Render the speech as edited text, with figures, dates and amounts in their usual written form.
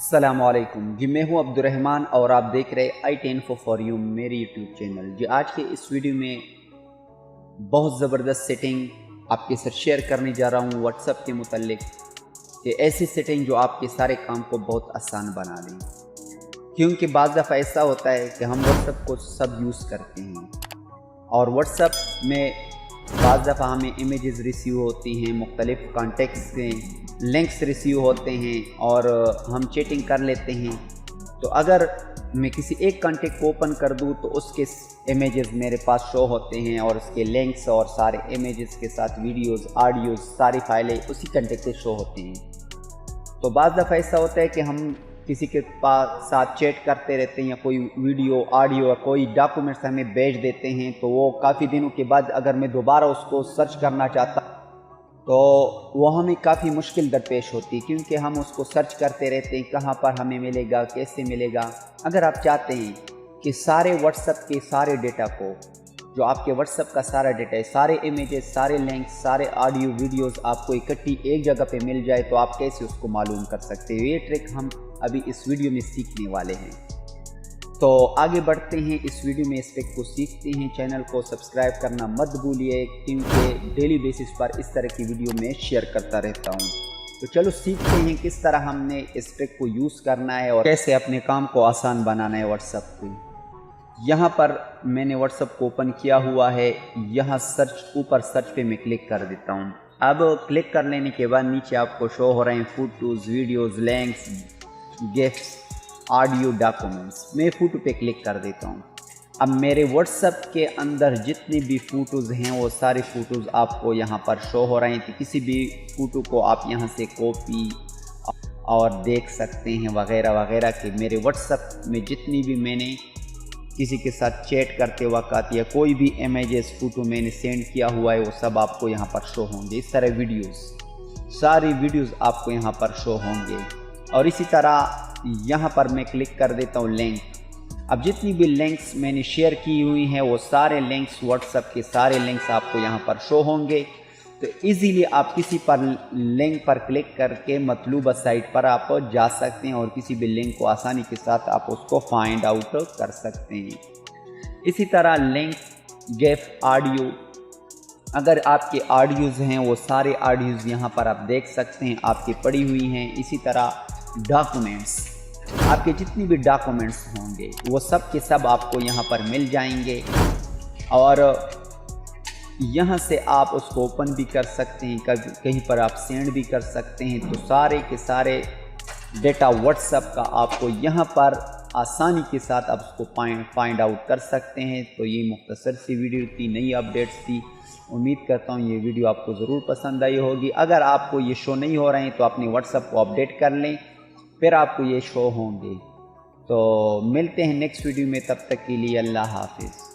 السلام علیکم جی، میں ہوں عبد الرحمن اور آپ دیکھ رہے IT Info for You میری یوٹیوب چینل جی۔ آج کے اس ویڈیو میں بہت زبردست سیٹنگ آپ کے ساتھ شیئر کرنے جا رہا ہوں واٹس ایپ کے متعلق، کہ ایسی سیٹنگ جو آپ کے سارے کام کو بہت آسان بنا دیں، کیونکہ بعض دفعہ ایسا ہوتا ہے کہ ہم واٹس ایپ کو سب یوز کرتے ہیں اور واٹس ایپ میں بعض دفعہ ہمیں امیجز ریسیو ہوتی ہیں، مختلف کانٹیکٹس کے لنکس ریسیو ہوتے ہیں اور ہم چیٹنگ کر لیتے ہیں۔ تو اگر میں کسی ایک کانٹیکٹ کو اوپن کر دوں تو اس کے امیجز میرے پاس شو ہوتے ہیں اور اس کے لنکس اور سارے امیجز کے ساتھ ویڈیوز، آڈیوز، ساری فائلیں اسی کانٹیکٹ سے شو ہوتی ہیں۔ تو بعض دفعہ ایسا ہوتا ہے کہ ہم کسی کے پاس ساتھ چیٹ کرتے رہتے ہیں یا کوئی ویڈیو، آڈیو یا کوئی ڈاکومنٹس ہمیں بھیج دیتے ہیں، تو وہ کافی دنوں کے بعد اگر میں دوبارہ اس کو سرچ کرنا چاہتا تو وہ ہمیں کافی مشکل درپیش ہوتی ہے، کیونکہ ہم اس کو سرچ کرتے رہتے ہیں کہاں پر ہمیں ملے گا، کیسے ملے گا۔ اگر آپ چاہتے ہیں کہ سارے واٹس ایپ کے سارے ڈیٹا کو، جو آپ کے واٹس ایپ کا سارا ڈیٹا ہے، سارے امیجز، سارے لنکس، سارے آڈیو ویڈیوز آپ کو اکٹھی ایک جگہ پہ مل جائے، تو آپ کیسے اس کو معلوم کر سکتے ہیں؟ یہ ٹرک ہم ابھی اس ویڈیو میں سیکھنے والے ہیں۔ تو آگے بڑھتے ہیں، اس ویڈیو میں اس ٹرک کو سیکھتے ہیں۔ چینل کو سبسکرائب کرنا مت بھولیے، کیونکہ ڈیلی بیسس پر اس طرح کی ویڈیو میں شیئر کرتا رہتا ہوں۔ تو چلو سیکھتے ہیں کس طرح ہم نے اس ٹرک کو یوز کرنا ہے اور کیسے اپنے کام کو آسان بنانا ہے واٹس ایپ پہ۔ یہاں پر میں نے واٹس ایپ کو اوپن کیا ہوا ہے، یہاں اوپر سرچ پہ میں کلک کر دیتا ہوں۔ اب کلک کر لینے کے بعد نیچے آپ کو شو ہو رہے ہیں photos, videos, links, gifs, audio, documents. میں فوٹو پہ کلک کر دیتا ہوں۔ اب میرے واٹس ایپ کے اندر جتنی بھی فوٹوز ہیں وہ ساری فوٹوز آپ کو یہاں پر شو ہو رہے ہیں، کہ کسی بھی فوٹو کو آپ یہاں سے کاپی اور دیکھ سکتے ہیں وغیرہ وغیرہ، کہ میرے واٹس ایپ میں جتنی بھی میں نے کسی کے ساتھ چیٹ کرتے وقت یا کوئی بھی امیجز، فوٹو میں نے سینڈ کیا ہوا ہے، وہ سب آپ کو یہاں پر شو ہوں گے۔ اس طرح ویڈیوز، ساری ویڈیوز آپ کو یہاں پر شو ہوں گے۔ اور اسی طرح یہاں پر میں کلک کر دیتا ہوں لنک۔ اب جتنی بھی لنکس میں نے شیئر کی ہوئی ہیں وہ سارے لنکس، واٹس ایپ کے سارے لنکس آپ کو یہاں پر شو ہوں گے۔ تو ایزیلی آپ کسی پر لنک پر کلک کر کے مطلوبہ سائٹ پر آپ جا سکتے ہیں اور کسی بھی لنک کو آسانی کے ساتھ آپ اس کو فائنڈ آؤٹ کر سکتے ہیں۔ اسی طرح لنک، گف، آڈیو، اگر آپ کے آڈیوز ہیں وہ سارے آڈیوز یہاں پر آپ دیکھ سکتے ہیں، آپ کی پڑی ہوئی ہیں۔ اسی طرح ڈاکومنٹس، آپ کے جتنی بھی ڈاکومنٹس ہوں گے وہ سب کے سب آپ کو یہاں پر مل جائیں گے، اور یہاں سے آپ اس کو اوپن بھی کر سکتے ہیں، کہیں پر آپ سینڈ بھی کر سکتے ہیں۔ تو سارے کے سارے ڈیٹا واٹس ایپ کا آپ کو یہاں پر آسانی کے ساتھ آپ اس کو فائنڈ آؤٹ کر سکتے ہیں۔ تو یہ مختصر سی ویڈیو تھی، نئی اپڈیٹس تھی۔ امید کرتا ہوں یہ ویڈیو آپ کو ضرور پسند آئی ہوگی۔ اگر آپ کو یہ شو نہیں ہو رہے ہیں تو اپنے واٹس ایپ کو اپڈیٹ کر لیں، پھر آپ کو یہ شو ہوں گے۔ تو ملتے ہیں نیکسٹ ویڈیو میں، تب تک کے لیے اللہ حافظ۔